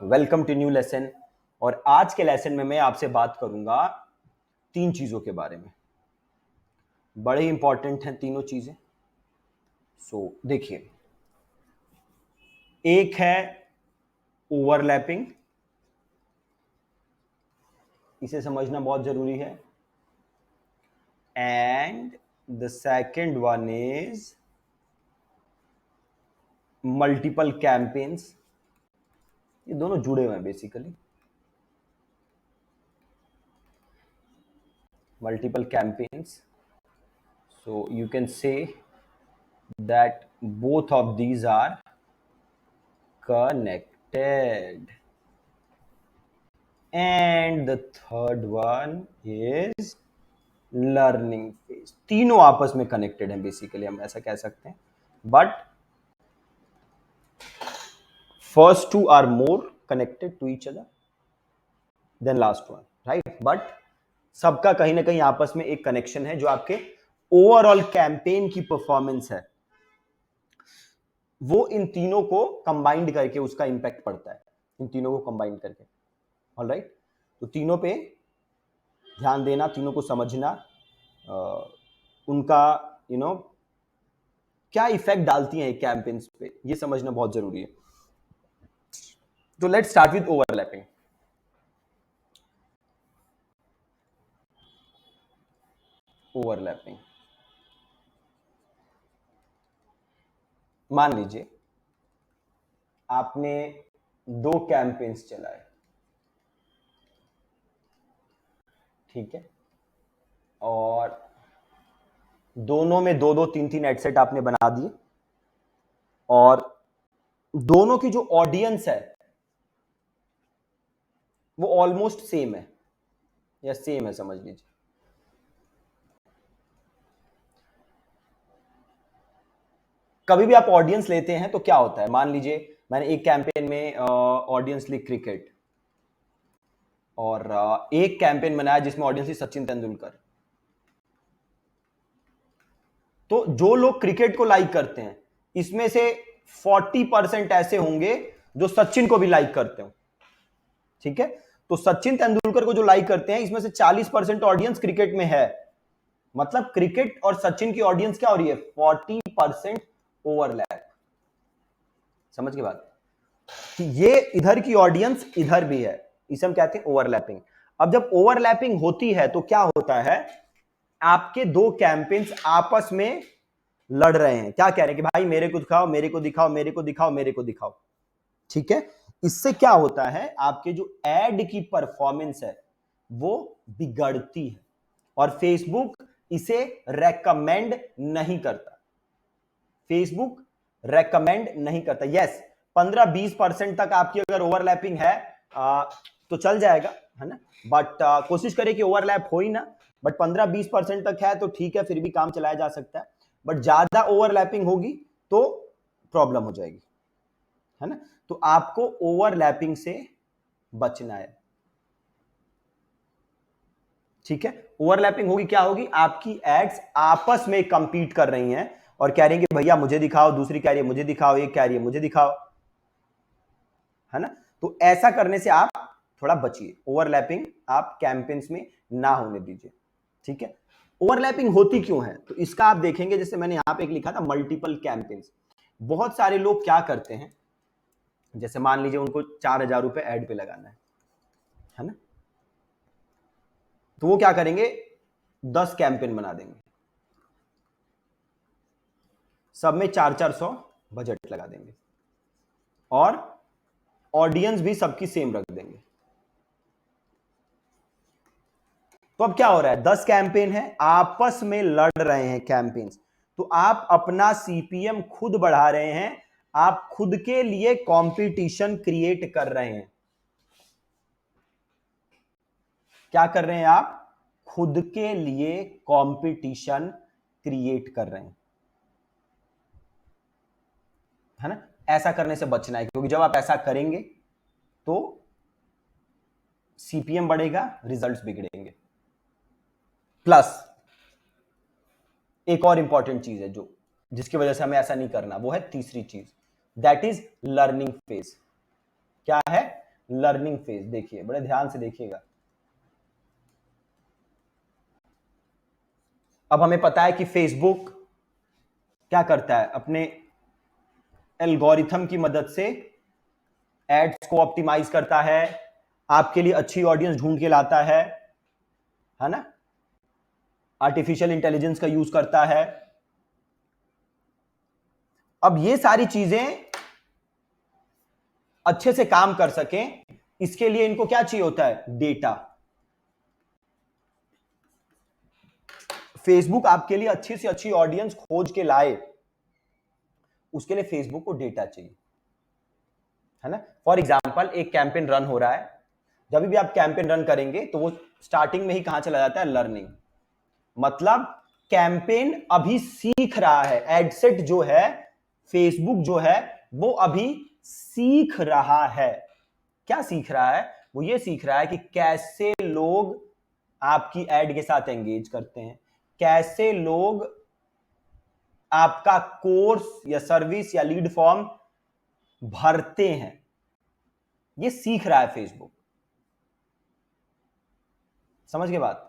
Welcome to new lesson. और आज के लेसन में मैं आपसे बात करूंगा 3 चीजों के बारे में। बड़े इंपॉर्टेंट हैं तीनों चीजें। देखिए, एक है ओवरलैपिंग, इसे समझना बहुत जरूरी है। And the second one is multiple campaigns. ये दोनों जुड़े हुए हैं basically. Multiple campaigns, so you can say that both of these are connected. And the third one is learning phase. तीनों आपस में कनेक्टेड हैं बेसिकली, हम ऐसा कह सकते हैं। But first two are more connected to each other than last one, right? But सबका कहीं ना कहीं आपस में एक कनेक्शन है जो आपके ओवरऑल कैंपेन की परफॉर्मेंस है, वो इन तीनों को कंबाइंड करके उसका इंपैक्ट पड़ता है। इन तीनों को कंबाइंड करके, ऑलराइट? तो तीनों पे ध्यान देना, तीनों को समझना, उनका क्या इफेक्ट डालती हैं कैंपेन्स पे, ये समझना बहुत जरूरी है। तो let's start with overlapping. Overlapping, मान लीजिए आपने 2 कैंपेन्स चलाए, ठीक है, और दोनों में 2-2, 3-3 एड सेट आपने बना दिए, और दोनों की जो ऑडियंस है वो ऑलमोस्ट सेम है, या सेम है समझ लीजिए। कभी भी आप ऑडियंस लेते हैं तो क्या होता है, मान लीजिए मैंने एक कैंपेन में ऑडियंस ली क्रिकेट, और एक कैंपेन बनाया जिसमें ऑडियंस थी सचिन तेंदुलकर। तो जो लोग क्रिकेट को लाइक करते हैं, इसमें से 40% ऐसे होंगे जो सचिन को भी लाइक करते हो, ठीक है? तो सचिन तेंदुलकर को जो लाइक करते हैं, इसमें से 40% ऑडियंस क्रिकेट में है। मतलब क्रिकेट और सचिन की ऑडियंस क्या हो रही है? 40% ओवरलैप। समझ के बात? ये इधर की ऑडियंस इधर भी है, इसे हम कहते हैं ओवरलैपिंग। अब जब ओवरलैपिंग होती है तो क्या होता है, आपके 2 कैंपेन्स आपस में लड़ रहे हैं। क्या कह रहे हैं कि भाई मेरे को दिखाओ, मेरे को दिखाओ, मेरे को दिखाओ, मेरे को दिखाओ, ठीक है? इससे क्या होता है, आपके जो एड की परफॉर्मेंस है वो बिगड़ती है, और फेसबुक इसे रेकमेंड नहीं करता। फेसबुक रेकमेंड नहीं करता। यस, 15-20% तक आपकी अगर ओवरलैपिंग है तो चल जाएगा, है ना? बट कोशिश करें कि ओवरलैप हो ही ना। बट 15-20% तक है तो ठीक है, फिर भी काम चलाया जा सकता है। बट ज्यादा ओवरलैपिंग होगी तो प्रॉब्लम हो जाएगी, है ना? तो आपको ओवरलैपिंग से बचना है, ठीक है? ओवरलैपिंग होगी, क्या होगी, आपकी एड्स आपस में कंपीट कर रही हैं और कह रही हैं कि भैया मुझे दिखाओ, दूसरी कह रही है मुझे दिखाओ, एक कह रही है मुझे दिखाओ, है ना? तो ऐसा करने से आप थोड़ा बचिए, ओवरलैपिंग आप कैंपेन्स में ना होने दीजिए, ठीक है? ओवरलैपिंग होती क्यों है, तो इसका आप देखेंगे, जैसे मैंने यहां पे एक लिखा था मल्टीपल कैंपेन्स। बहुत सारे लोग क्या करते हैं, जैसे मान लीजिए उनको 4,000 रुपए एड पे लगाना है ना? तो वो क्या करेंगे, 10 कैंपेन बना देंगे, सब में 400 बजट लगा देंगे, और ऑडियंस भी सबकी सेम रख देंगे। तो अब क्या हो रहा है, 10 कैंपेन है, आपस में लड़ रहे हैं कैंपेन्स, तो आप अपना सीपीएम खुद बढ़ा रहे हैं, आप खुद के लिए कंपटीशन क्रिएट कर रहे हैं। क्या कर रहे हैं आप? खुद के लिए कंपटीशन क्रिएट कर रहे हैं, है ना? ऐसा करने से बचना है, क्योंकि जब आप ऐसा करेंगे तो सीपीएम बढ़ेगा, रिजल्ट्स बिगड़ेंगे। प्लस एक और इंपॉर्टेंट चीज है जो जिसकी वजह से हमें ऐसा नहीं करना, वो है तीसरी चीज, दैट इज लर्निंग फेज। क्या है? Learning phase. देखिए बड़े ध्यान से देखिएगा। अब हमें पता है कि फेसबुक क्या करता है, अपने एल्गोरिथम की मदद से एड्स को ऑप्टिमाइज करता है, आपके लिए अच्छी ऑडियंस ढूंढ के लाता है ना, आर्टिफिशियल इंटेलिजेंस का यूज करता है। अब ये सारी चीजें अच्छे से काम कर सकें, इसके लिए इनको क्या चाहिए होता है, डेटा। फेसबुक आपके लिए अच्छी से अच्छी ऑडियंस खोज के लाए, उसके लिए फेसबुक को डेटा चाहिए, है ना। फॉर एग्जाम्पल एक कैंपेन रन हो रहा है, जब भी आप कैंपेन रन करेंगे तो वो स्टार्टिंग में ही कहां चला जाता है, लर्निंग। मतलब कैंपेन अभी सीख रहा है, एडसेट जो है, फेसबुक जो है वो अभी सीख रहा है। क्या सीख रहा है, वो ये सीख रहा है कि कैसे लोग आपकी एड के साथ एंगेज करते हैं, कैसे लोग आपका कोर्स या सर्विस या लीड फॉर्म भरते हैं, ये सीख रहा है फेसबुक। समझ गए बात।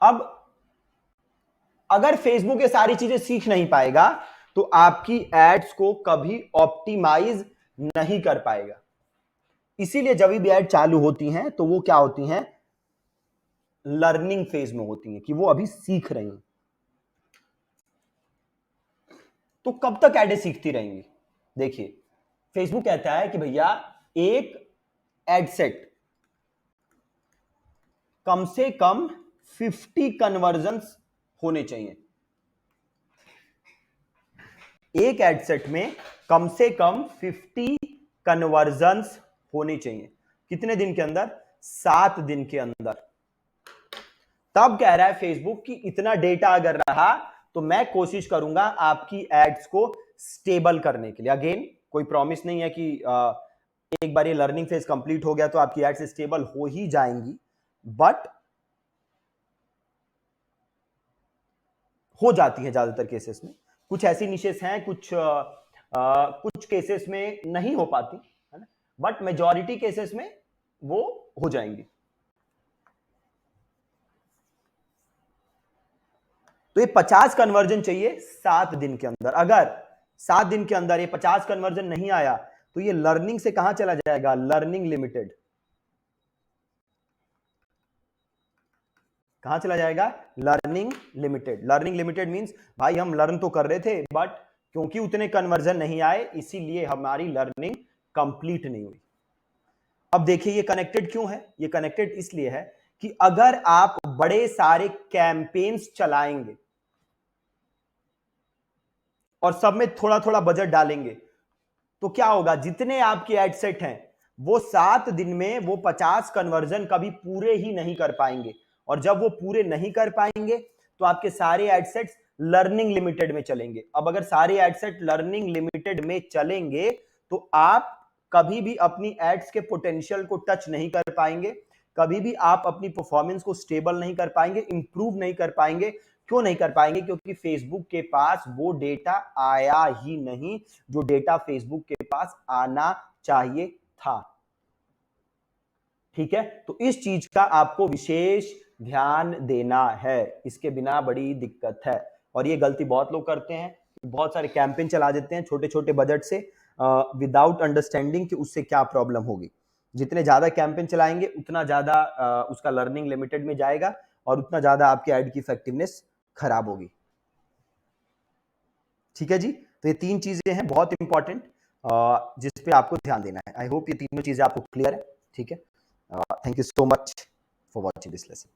अब अगर फेसबुक ये सारी चीजें सीख नहीं पाएगा तो आपकी एड्स को कभी ऑप्टिमाइज नहीं कर पाएगा। इसीलिए जब भी एड चालू होती हैं तो वो क्या होती हैं, लर्निंग फेज में होती हैं, कि वो अभी सीख रही हैं। तो कब तक एडें सीखती रहेंगी, देखिए फेसबुक कहता है कि भैया एक एड सेट कम से कम 50 कन्वर्जन्स होने चाहिए। एक एड सेट में कम से कम 50 कन्वर्जन्स होने चाहिए। कितने दिन के अंदर, 7 दिन के अंदर। तब कह रहा है फेसबुक कि इतना डेटा अगर रहा तो मैं कोशिश करूंगा आपकी एड्स को स्टेबल करने के लिए। अगेन कोई प्रॉमिस नहीं है कि एक बार ये लर्निंग फेज कंप्लीट हो गया तो आपकी एड्स स्टेबल हो ही जाएंगी, बट हो जाती है ज्यादातर केसेस में। कुछ ऐसी निशेस हैं, कुछ केसेस में नहीं हो पाती, है ना, बट मेजॉरिटी केसेस में वो हो जाएंगी। तो ये 50 कन्वर्जन चाहिए 7 दिन के अंदर। अगर 7 दिन के अंदर ये 50 कन्वर्जन नहीं आया तो ये लर्निंग से कहां चला जाएगा, लर्निंग लिमिटेड। कहां चला जाएगा, learning limited. Learning limited means भाई हम लर्न तो कर रहे थे बट क्योंकि उतने कन्वर्जन नहीं आए इसीलिए हमारी लर्निंग कंप्लीट नहीं हुई। अब देखिए ये कनेक्टेड क्यों है, ये कनेक्टेड इसलिए है कि अगर आप बड़े सारे कैंपेन्स चलाएंगे और सब में थोड़ा थोड़ा बजट डालेंगे तो क्या होगा, जितने आपके एड सेट हैं वो 7 दिन में वो 50 कन्वर्जन कभी पूरे ही नहीं कर पाएंगे। और जब वो पूरे नहीं कर पाएंगे तो आपके सारे एड सेट्स लर्निंग लिमिटेड में चलेंगे। अब अगर सारे एड सेट लर्निंग लिमिटेड में चलेंगे तो आप कभी भी अपनी एड्स के पोटेंशियल को टच नहीं कर पाएंगे, कभी भी आप अपनी परफॉर्मेंस को स्टेबल नहीं कर पाएंगे, इंप्रूव नहीं कर पाएंगे। क्यों नहीं कर पाएंगे, क्योंकि फेसबुक के पास वो डेटा आया ही नहीं जो डेटा फेसबुक के पास आना चाहिए था। ठीक है, तो इस चीज का आपको विशेष ध्यान देना है, इसके बिना बड़ी दिक्कत है। और ये गलती बहुत लोग करते हैं, बहुत सारे कैंपेन चला देते हैं छोटे छोटे बजट से विदाउट अंडरस्टैंडिंग कि उससे क्या प्रॉब्लम होगी। जितने ज्यादा कैंपेन चलाएंगे उतना ज्यादा उसका लर्निंग लिमिटेड में जाएगा और उतना ज्यादा आपके ऐड की इफेक्टिवनेस खराब होगी। ठीक है जी, तो ये 3 चीजें हैं बहुत इंपॉर्टेंट जिस पे आपको ध्यान देना है। आई होप ये तीनों चीजें आपको क्लियर है। ठीक है, thank you so much for watching this lesson.